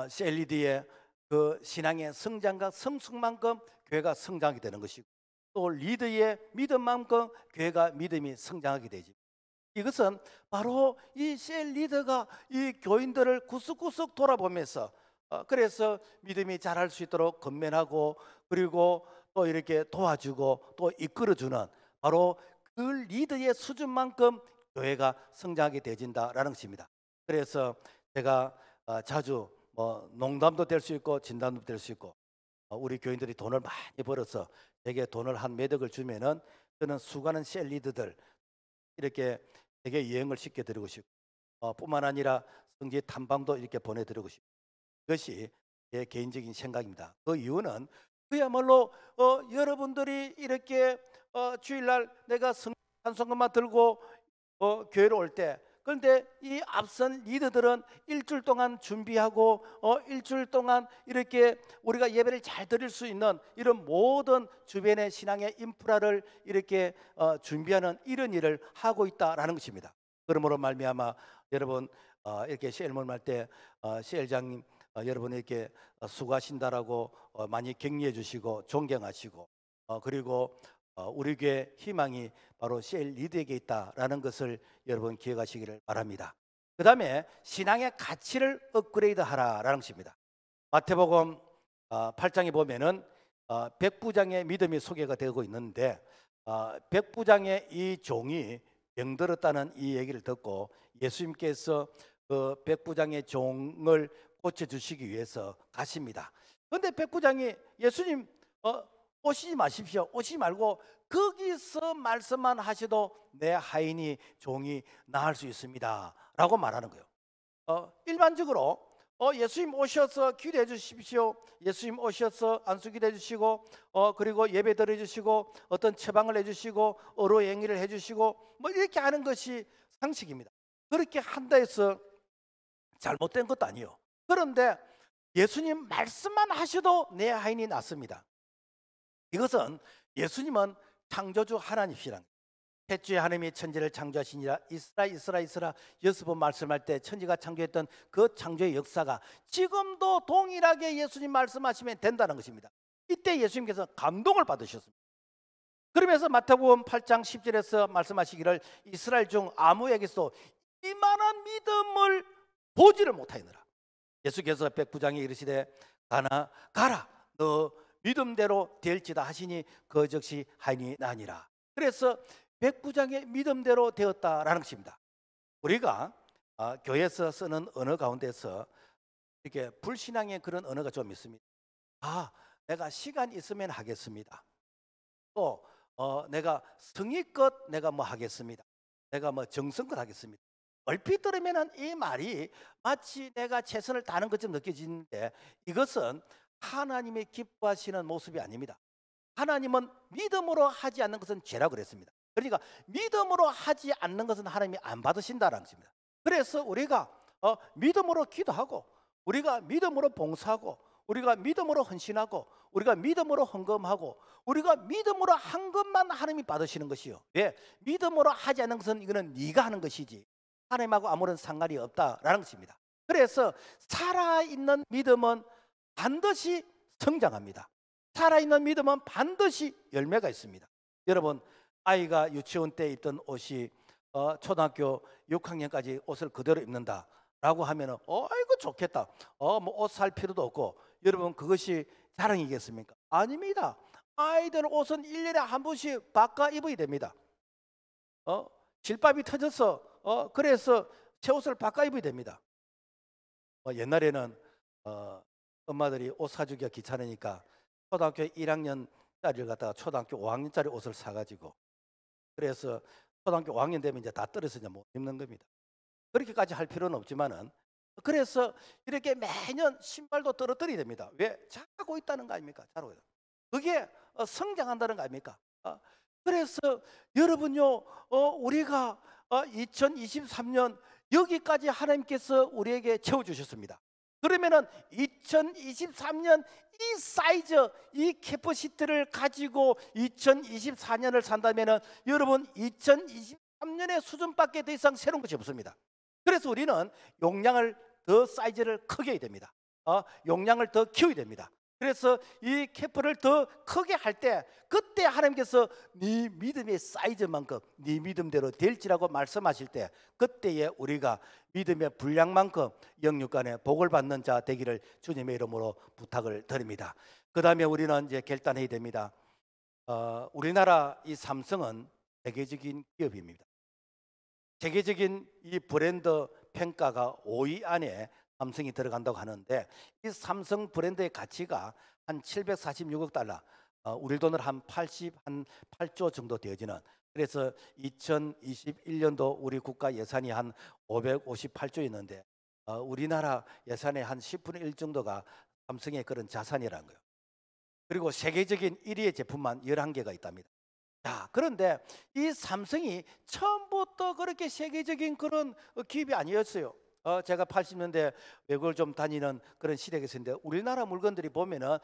셀 리더의 그 신앙의 성장과 성숙만큼 교회가 성장하게 되는 것이고, 또 리더의 믿음만큼 교회가 믿음이 성장하게 되지. 이것은 바로 이 셀 리더가 이 교인들을 구석구석 돌아보면서 그래서 믿음이 자랄 수 있도록 건면하고, 그리고 또 이렇게 도와주고 또 이끌어주는, 바로 그 리더의 수준만큼 교회가 성장하게 되진다라는 것입니다. 그래서 제가 자주 농담도 될 수 있고 진담도 될 수 있고, 우리 교인들이 돈을 많이 벌어서 제게 돈을 한 몇 억을 주면은 저는 수많은 셀 리더들 이렇게 되게 여행을 시켜드리고 싶고, 뿐만 아니라 성지 탐방도 이렇게 보내드리고 싶고, 이것이 제 개인적인 생각입니다. 그 이유는 그야말로 여러분들이 이렇게 주일날 내가 찬송가만 들고 교회로 올 때, 그런데 이 앞선 리더들은 일주일 동안 준비하고 일주일 동안 이렇게 우리가 예배를 잘 드릴 수 있는 이런 모든 주변의 신앙의 인프라를 이렇게 준비하는 이런 일을 하고 있다라는 것입니다. 그러므로 말미암아 여러분 이렇게 셀몬 할 때 셀장님 여러분 이렇게 수고하신다라고 많이 격려해 주시고 존경하시고, 그리고 우리 교회 희망이 바로 셀 리더에게 있다라는 것을 여러분 기억하시기를 바랍니다. 그 다음에 신앙의 가치를 업그레이드하라라는 것입니다. 마태복음 8장에 보면은 백부장의 믿음이 소개가 되고 있는데, 백부장의 이 종이 병들었다는 이 얘기를 듣고 예수님께서 그 백부장의 종을 고쳐주시기 위해서 가십니다. 그런데 백부장이 예수님 오시지 마십시오, 오시지 말고 거기서 말씀만 하셔도 내 하인이 종이 나을 수 있습니다 라고 말하는 거예요. 일반적으로 예수님 오셔서 기도해 주십시오, 예수님 오셔서 안수기도 해주시고 그리고 예배 드려주시고 어떤 처방을 해주시고 어로 행위를 해주시고 뭐 이렇게 하는 것이 상식입니다. 그렇게 한다 해서 잘못된 것도 아니에요. 그런데 예수님 말씀만 하셔도 내 하인이 낫습니다. 이것은 예수님은 창조주 하나님이시란, 셋째 하나님이 천지를 창조하시니라 이스라 6번 말씀할 때 천지가 창조했던 그 창조의 역사가 지금도 동일하게 예수님 말씀하시면 된다는 것입니다. 이때 예수님께서 감동을 받으셨습니다. 그러면서 마태복음 8장 10절에서 말씀하시기를 이스라엘 중 아무에게서도 이만한 믿음을 보지를 못하였느라. 예수께서 백부장이 이르시되 가라 너 믿음대로 될지다 하시니 그 즉시 하인이 나니라. 그래서 백부장의 믿음대로 되었다라는 것입니다. 우리가 교회에서 쓰는 언어 가운데서 이렇게 불신앙의 그런 언어가 좀 있습니다. 내가 시간 있으면 하겠습니다. 또 내가 성의껏 내가 뭐 하겠습니다. 내가 뭐 정성껏 하겠습니다. 얼핏 들으면 이 말이 마치 내가 최선을 다하는 것처럼 느껴지는데, 이것은 하나님의 기뻐하시는 모습이 아닙니다. 하나님은 믿음으로 하지 않는 것은 죄라 그랬습니다. 그러니까 믿음으로 하지 않는 것은 하나님이 안 받으신다는 것입니다. 그래서 우리가 믿음으로 기도하고, 우리가 믿음으로 봉사하고, 우리가 믿음으로 헌신하고, 우리가 믿음으로 헌금하고, 우리가 믿음으로 한 것만 하나님이 받으시는 것이요. 왜? 믿음으로 하지 않는 것은 이거는 네가 하는 것이지 하나님하고 아무런 상관이 없다라는 것입니다. 그래서 살아있는 믿음은 반드시 성장합니다. 살아있는 믿음은 반드시 열매가 있습니다. 여러분, 아이가 유치원 때 입던 옷이 초등학교 6학년까지 옷을 그대로 입는다라고 하면은 아이고 좋겠다. 뭐 옷 살 필요도 없고. 여러분, 그것이 자랑이겠습니까? 아닙니다. 아이들 옷은 1년에 한 번씩 바꿔 입어야 됩니다. 질밥이 터져서 그래서 새 옷을 바꿔 입어야 됩니다. 옛날에는 엄마들이 옷 사주기가 귀찮으니까 초등학교 1학년짜리를 갖다가 초등학교 5학년짜리 옷을 사가지고, 그래서 초등학교 5학년 되면 이제 다 떨어져서 못 입는 겁니다. 그렇게까지 할 필요는 없지만은, 그래서 이렇게 매년 신발도 떨어뜨려야 됩니다. 왜? 자고 있다는 거 아닙니까? 자고 있다. 그게 성장한다는 거 아닙니까? 그래서 여러분요, 우리가 2023년 여기까지 하나님께서 우리에게 채워주셨습니다. 그러면은 2023년 이 사이즈, 이 캐퍼시티를 가지고 2024년을 산다면은 여러분 2023년의 수준밖에 더 이상 새로운 것이 없습니다. 그래서 우리는 용량을 더 사이즈를 크게 해야 됩니다. 용량을 더 키워야 됩니다. 그래서 이 캐퍼를 더 크게 할 때, 그때 하나님께서 네 믿음의 사이즈만큼 네 믿음대로 될지라고 말씀하실 때, 그때에 우리가 믿음의 분량만큼 영육간에 복을 받는 자 되기를 주님의 이름으로 부탁을 드립니다. 그 다음에 우리는 이제 결단해야 됩니다. 우리나라 이 삼성은 세계적인 기업입니다. 세계적인 이 브랜드 평가가 5위 안에 삼성이 들어간다고 하는데, 이 삼성 브랜드의 가치가 한 746억 달러, 우리 돈으로 한 8조 정도 되어지는, 그래서 2021년도 우리 국가 예산이 한 558조였는데 우리나라 예산의 한 10분의 1 정도가 삼성의 그런 자산이라는 거예요. 그리고 세계적인 1위의 제품만 11개가 있답니다. 자, 그런데 이 삼성이 처음부터 그렇게 세계적인 그런 기업이 아니었어요. 제가 80년대 외국을 좀 다니는 그런 시대가 있었는데, 우리나라 물건들이 보면은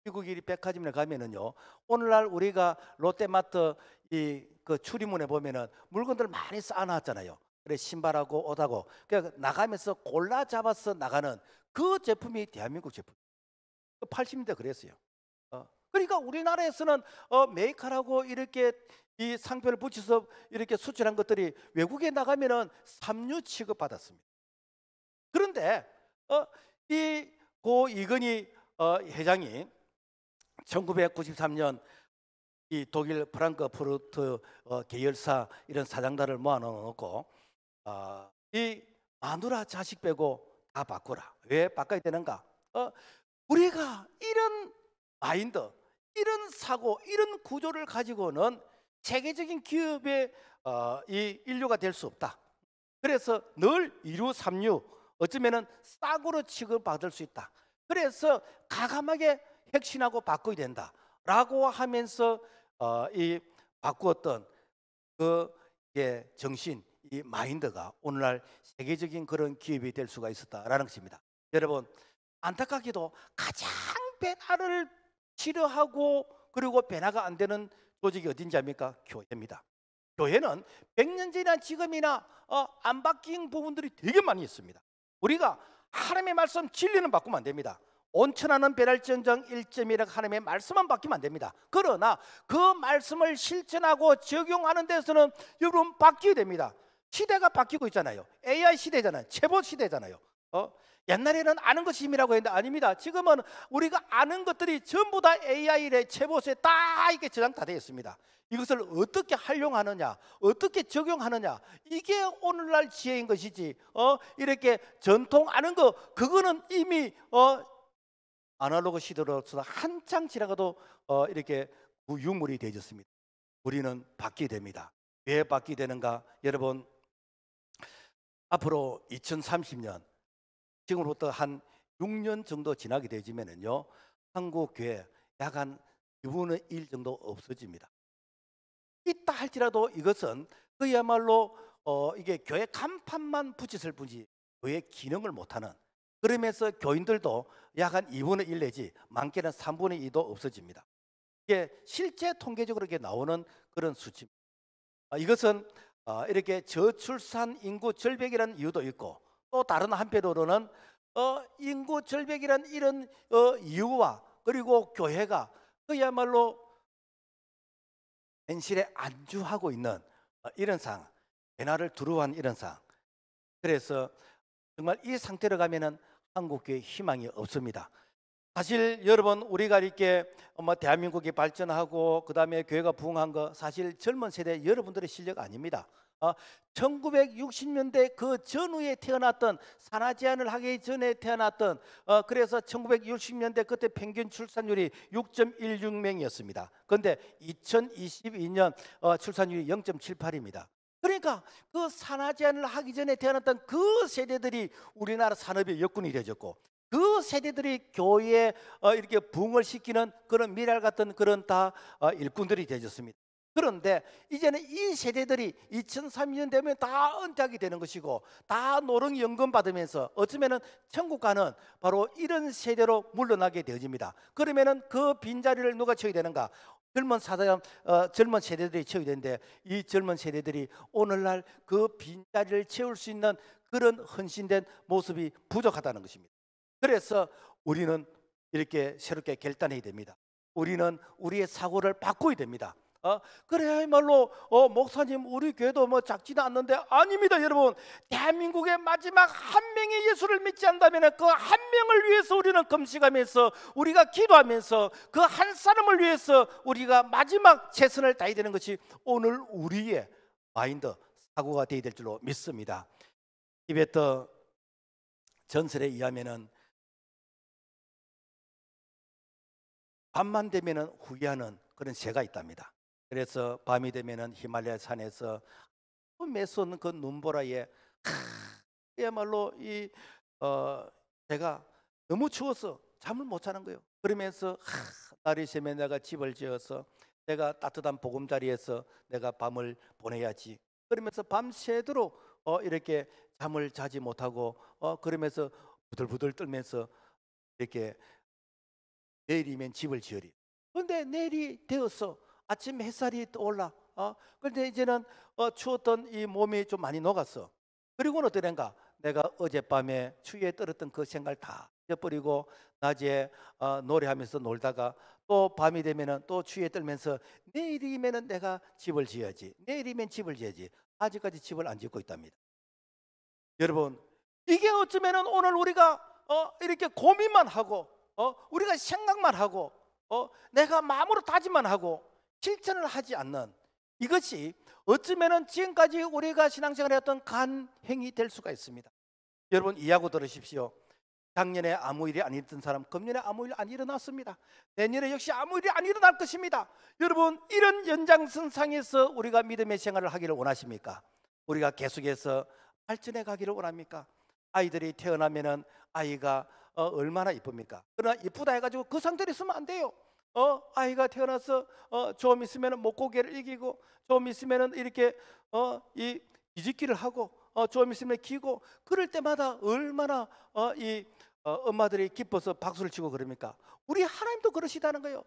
미국 이 백화점에 가면은요, 오늘날 우리가 롯데마트 그 출입문에 보면은 물건들 많이 쌓아놨잖아요. 그래, 신발하고 옷하고, 그러니까 나가면서 골라 잡아서 나가는 그 제품이 대한민국 제품. 80년대 그랬어요. 그러니까 우리나라에서는 메이커라고 이렇게 이 상표를 붙여서 이렇게 수출한 것들이 외국에 나가면은 삼류 취급 받았습니다. 그런데 이 고 이건희 회장이 1993년 이 독일 프랑크푸르트 계열사 이런 사장단을 모아놓고 이 마누라 자식 빼고 다 바꾸라. 왜 바꿔야 되는가? 우리가 이런 마인드, 이런 사고, 이런 구조를 가지고는 세계적인 기업의 이 인류가 될 수 없다. 그래서 늘 이류 삼류, 어쩌면은 싸구려 취급받을 수 있다. 그래서 가감하게 혁신하고 바꿔야 된다라고 하면서 이 바꾸었던 그 정신, 이 마인드가 오늘날 세계적인 그런 기업이 될 수가 있었다라는 것입니다. 여러분, 안타깝게도 가장 변화를 싫어하고 그리고 변화가 안 되는 조직이 어딘지 압니까? 교회입니다. 교회는 100년 전이나 지금이나 안 바뀐 부분들이 되게 많이 있습니다. 우리가 하나님의 말씀 진리는 바꾸면 안 됩니다. 온천하는 배랄지언정 1.1억 하나님의 말씀만 바뀌면 안 됩니다. 그러나 그 말씀을 실천하고 적용하는 데서는 여러분 바뀌어야 됩니다. 시대가 바뀌고 있잖아요. AI 시대잖아요. 체보 시대잖아요. 옛날에는 아는 것이 힘이라고 했는데 아닙니다. 지금은 우리가 아는 것들이 전부 다 AI의 체보에 다 이게 저장 다 되어 있습니다. 이것을 어떻게 활용하느냐, 어떻게 적용하느냐, 이게 오늘날 지혜인 것이지 이렇게 전통 아는 거, 그거는 이미 아날로그 시대로서 한창 지나가도 이렇게 유물이 되어졌습니다. 우리는 바뀌게 됩니다. 왜 바뀌게 되는가? 여러분, 앞으로 2030년, 지금부터 한 6년 정도 지나게 되지면은요, 한국 교회 약 한 2분의 1 정도 없어집니다. 있다 할지라도 이것은 그야말로 이게 교회 간판만 붙였을 뿐이지 교회 기능을 못하는, 그러면서 교인들도 약 한 2분의 1 내지 많게는 3분의 2도 없어집니다. 이게 실제 통계적으로 이렇게 나오는 그런 수치입니다. 이것은 이렇게 저출산 인구 절벽이라는 이유도 있고, 또 다른 한편으로는 인구 절벽이라는 이런 이유와, 그리고 교회가 그야말로 현실에 안주하고 있는 이런 상황, 변화를 두려워하는 이런 상황. 그래서 정말 이 상태로 가면은 한국교회 희망이 없습니다. 사실 여러분, 우리가 이렇게 대한민국이 발전하고 그다음에 교회가 부흥한 거 사실 젊은 세대 여러분들의 실력 아닙니다. 1960년대 그 전후에 태어났던, 산하 제한을 하기 전에 태어났던, 그래서 1960년대 그때 평균 출산율이 6.16명이었습니다. 그런데 2022년 출산율이 0.78입니다. 그러니까 그 산하 제한을 하기 전에 태어났던 그 세대들이 우리나라 산업의 역군이 되어졌고, 그 세대들이 교회에 이렇게 부흥을 시키는 그런 미랄 같은 그런 다 일꾼들이 되어졌습니다. 그런데 이제는 이 세대들이 2030년 되면 다 은퇴하게 되는 것이고, 다 노령연금 받으면서 어쩌면은 천국 가는 바로 이런 세대로 물러나게 되어집니다. 그러면은 그 빈자리를 누가 채워야 되는가? 젊은 세대들이 채워야 되는데, 이 젊은 세대들이 오늘날 그 빈자리를 채울 수 있는 그런 헌신된 모습이 부족하다는 것입니다. 그래서 우리는 이렇게 새롭게 결단해야 됩니다. 우리는 우리의 사고를 바꿔야 됩니다. 그래야말로 목사님, 우리 교회도 뭐 작지도 않는데, 아닙니다 여러분. 대한민국의 마지막 한 명의 예수를 믿지 않다면 그 한 명을 위해서 우리는 금식하면서, 우리가 기도하면서 그 한 사람을 위해서 우리가 마지막 최선을 다해야 되는 것이 오늘 우리의 마인드, 사고가 되어야 될 줄로 믿습니다. 티베트 전설에 의하면은 밤만 되면은 후회하는 그런 새가 있답니다. 그래서 밤이 되면은 히말라야 산에서 메솟는 그 눈보라에 그야말로 이 새가 너무 추워서 잠을 못 자는 거예요. 그러면서 날이 새면 내가 집을 지어서 내가 따뜻한 보금자리에서 내가 밤을 보내야지, 그러면서 밤새도록 이렇게 잠을 자지 못하고 그러면서 부들부들 떨면서 이렇게 내일이면 집을 지으리. 그런데 내일이 되어서 아침 햇살이 떠올라. 그런데 이제는 추웠던 이 몸이 좀 많이 녹았어. 그리고는 어떠는가? 내가 어젯밤에 추위에 떨었던 그 생각을 다 잊어버리고 낮에 노래하면서 놀다가 또 밤이 되면은 또 추위에 떨면서 내일이면은 내가 집을 지어야지, 내일이면 집을 지어야지. 아직까지 집을 안 짓고 있답니다. 여러분, 이게 어쩌면은 오늘 우리가 이렇게 고민만 하고 우리가 생각만 하고 내가 마음으로 다짐만 하고 실천을 하지 않는, 이것이 어쩌면은 지금까지 우리가 신앙생활을 했던 간행이 될 수가 있습니다. 여러분, 이해하고 들으십시오. 작년에 아무 일이 안 일어났던 사람 금년에 아무 일 안 일어났습니다. 내년에 역시 아무 일이 안 일어날 것입니다. 여러분, 이런 연장선상에서 우리가 믿음의 생활을 하기를 원하십니까? 우리가 계속해서 발전해 가기를 원합니까? 아이들이 태어나면은 아이가 얼마나 이쁩니까? 그러나 이쁘다 해가지고 그 상태로 있으면 안 돼요. 아이가 태어나서 좀 있으면은 목고개를 이기고, 좀 있으면은 이렇게 이 뒤집기를 하고, 좀 있으면 기고, 그럴 때마다 얼마나 이 엄마들이 기뻐서 박수를 치고 그럽니까? 우리 하나님도 그러시다는 거예요.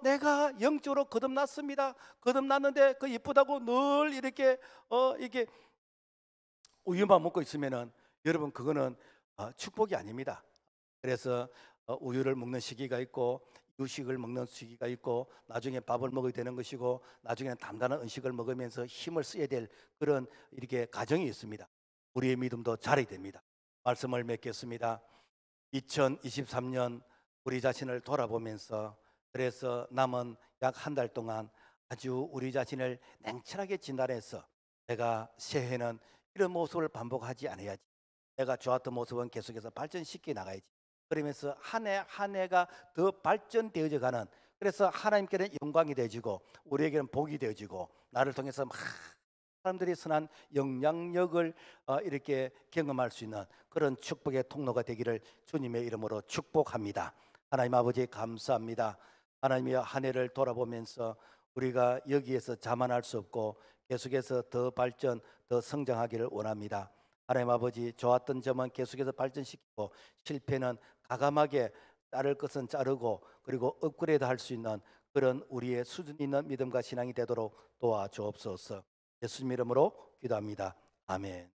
내가 영적으로 거듭났습니다. 거듭났는데 그 이쁘다고 늘 이렇게 이게 우유만 먹고 있으면은 여러분, 그거는 축복이 아닙니다. 그래서 우유를 먹는 시기가 있고 유식을 먹는 시기가 있고, 나중에 밥을 먹어야 되는 것이고, 나중에는 단단한 음식을 먹으면서 힘을 써야 될 그런 이렇게 과정이 있습니다. 우리의 믿음도 자라야 됩니다. 말씀을 맺겠습니다. 2023년 우리 자신을 돌아보면서, 그래서 남은 약 한 달 동안 아주 우리 자신을 냉철하게 진단해서 내가 새해는 이런 모습을 반복하지 않아야지, 내가 좋았던 모습은 계속해서 발전시켜 나가야지, 그러면서 한 해 한 해가 더 발전되어져 가는, 그래서 하나님께는 영광이 되어지고 우리에게는 복이 되어지고 나를 통해서 막 사람들이 선한 영향력을 이렇게 경험할 수 있는 그런 축복의 통로가 되기를 주님의 이름으로 축복합니다. 하나님 아버지 감사합니다. 하나님의 한 해를 돌아보면서 우리가 여기에서 자만할 수 없고 계속해서 더 발전, 더 성장하기를 원합니다. 하나님 아버지, 좋았던 점은 계속해서 발전시키고 실패는 가감하게 자를 것은 자르고 그리고 업그레이드 할 수 있는 그런 우리의 수준 있는 믿음과 신앙이 되도록 도와주옵소서. 예수님 이름으로 기도합니다. 아멘.